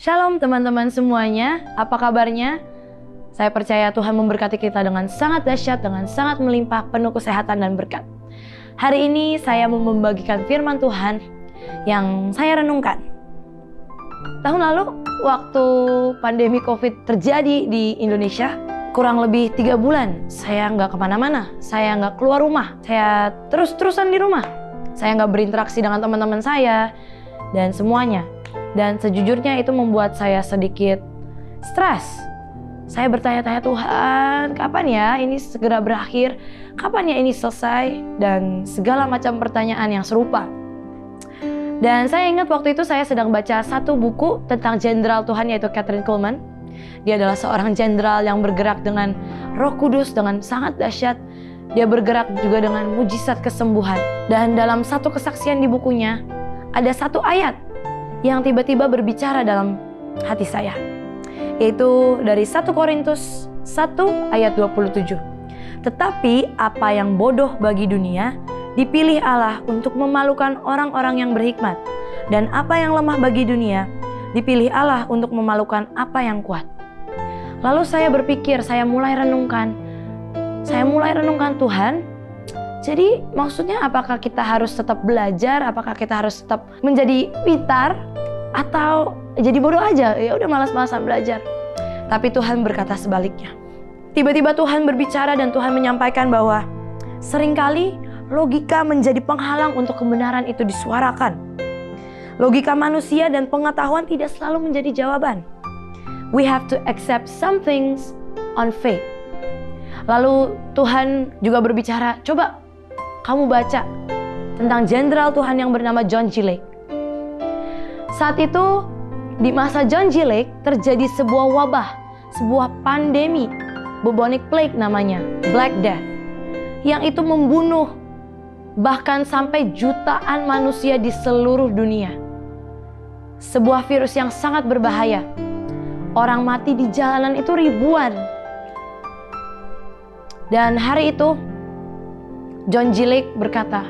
Shalom teman-teman semuanya, apa kabarnya? Saya percaya Tuhan memberkati kita dengan sangat dahsyat, dengan sangat melimpah, penuh kesehatan dan berkat. Hari ini saya mau membagikan firman Tuhan yang saya renungkan. Tahun lalu, waktu pandemi COVID terjadi di Indonesia, kurang lebih 3 bulan saya nggak kemana-mana, saya nggak keluar rumah, saya terus-terusan di rumah. Saya nggak berinteraksi dengan teman-teman saya dan semuanya. Dan sejujurnya itu membuat saya sedikit stres. Saya bertanya-tanya, Tuhan, kapan ya ini segera berakhir? Kapan ya ini selesai? Dan segala macam pertanyaan yang serupa. Dan saya ingat waktu itu saya sedang baca satu buku tentang jenderal Tuhan, yaitu Kathryn Kuhlman. Dia adalah seorang jenderal yang bergerak dengan Roh Kudus dengan sangat dahsyat. Dia bergerak juga dengan mujizat kesembuhan. Dan dalam satu kesaksian di bukunya, ada satu ayat yang tiba-tiba berbicara dalam hati saya, yaitu dari 1 Korintus 1 ayat 27. Tetapi apa yang bodoh bagi dunia dipilih Allah untuk memalukan orang-orang yang berhikmat, dan apa yang lemah bagi dunia dipilih Allah untuk memalukan apa yang kuat. Lalu saya berpikir, saya mulai renungkan Tuhan, jadi maksudnya apakah kita harus tetap belajar, apakah kita harus tetap menjadi pintar, atau jadi bodoh aja, ya udah malas-malasan belajar. Tapi Tuhan berkata sebaliknya. Tiba-tiba Tuhan berbicara dan Tuhan menyampaikan bahwa seringkali logika menjadi penghalang untuk kebenaran itu disuarakan. Logika manusia dan pengetahuan tidak selalu menjadi jawaban. We have to accept some things on faith. Lalu Tuhan juga berbicara, coba kamu baca tentang jenderal Tuhan yang bernama John G. Lake. Saat itu, di masa John G. Lake terjadi sebuah wabah, sebuah pandemi, bubonic plague namanya, Black Death, yang itu membunuh bahkan sampai jutaan manusia di seluruh dunia. Sebuah virus yang sangat berbahaya. Orang mati di jalanan itu ribuan. Dan hari itu, John G. Lake berkata,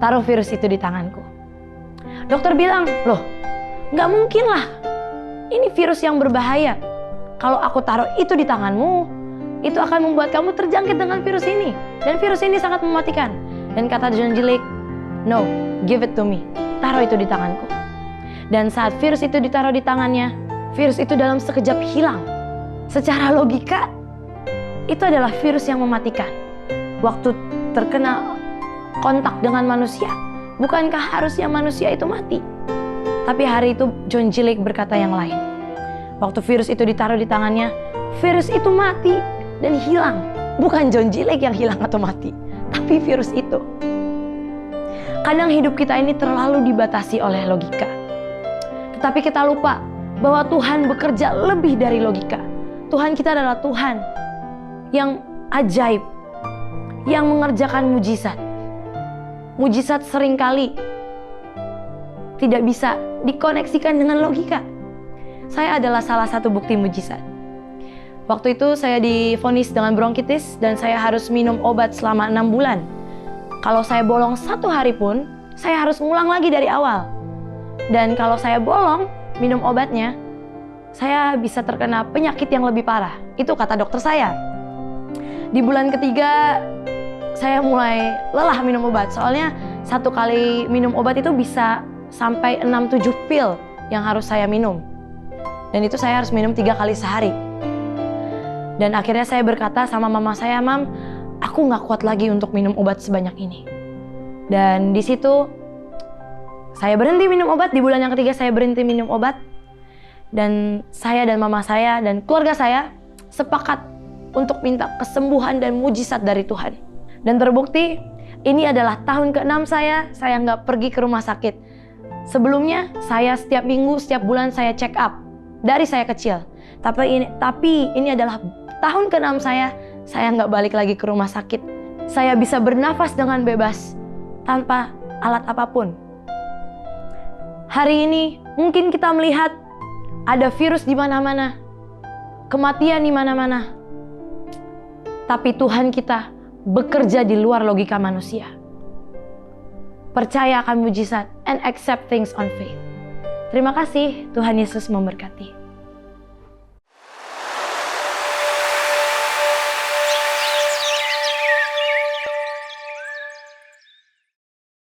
taruh virus itu di tanganku. Dokter bilang, loh, nggak mungkin lah. Ini virus yang berbahaya. Kalau aku taruh itu di tanganmu, itu akan membuat kamu terjangkit dengan virus ini. Dan virus ini sangat mematikan. Dan kata John G. Lake, no, give it to me. Taruh itu di tanganku. Dan saat virus itu ditaruh di tangannya, virus itu dalam sekejap hilang. Secara logika, itu adalah virus yang mematikan. Waktu terkena kontak dengan manusia, bukankah harusnya manusia itu mati? Tapi hari itu John G. Lake berkata yang lain. Waktu virus itu ditaruh di tangannya, virus itu mati dan hilang. Bukan John G. Lake yang hilang atau mati, tapi virus itu. Kadang hidup kita ini terlalu dibatasi oleh logika. Tetapi kita lupa bahwa Tuhan bekerja lebih dari logika. Tuhan kita adalah Tuhan yang ajaib, yang mengerjakan mujizat. Mujizat seringkali tidak bisa dikoneksikan dengan logika. Saya adalah salah satu bukti mujizat. Waktu itu saya divonis dengan bronkitis dan saya harus minum obat selama 6 bulan. Kalau saya bolong 1 hari pun, saya harus ngulang lagi dari awal. Dan kalau saya bolong minum obatnya, saya bisa terkena penyakit yang lebih parah. Itu kata dokter saya. Di bulan ketiga, saya mulai lelah minum obat. Soalnya 1 kali minum obat itu bisa sampai 6-7 pil yang harus saya minum. Dan itu saya harus minum 3 kali sehari. Dan akhirnya saya berkata sama mama saya, Mam, aku gak kuat lagi untuk minum obat sebanyak ini. Dan di situ saya berhenti minum obat. Di bulan yang ketiga saya berhenti minum obat. Dan saya dan mama saya dan keluarga saya sepakat untuk minta kesembuhan dan mujizat dari Tuhan. Dan terbukti, ini adalah tahun ke-6 saya nggak pergi ke rumah sakit. Sebelumnya, saya setiap minggu, setiap bulan saya check up. Dari saya kecil. Tapi ini adalah tahun ke-6 saya nggak balik lagi ke rumah sakit. Saya bisa bernafas dengan bebas, tanpa alat apapun. Hari ini, mungkin kita melihat ada virus di mana-mana. Kematian di mana-mana. Tapi Tuhan kita bekerja di luar logika manusia. Percaya akan mujizat and accept things on faith. Terima kasih, Tuhan Yesus memberkati.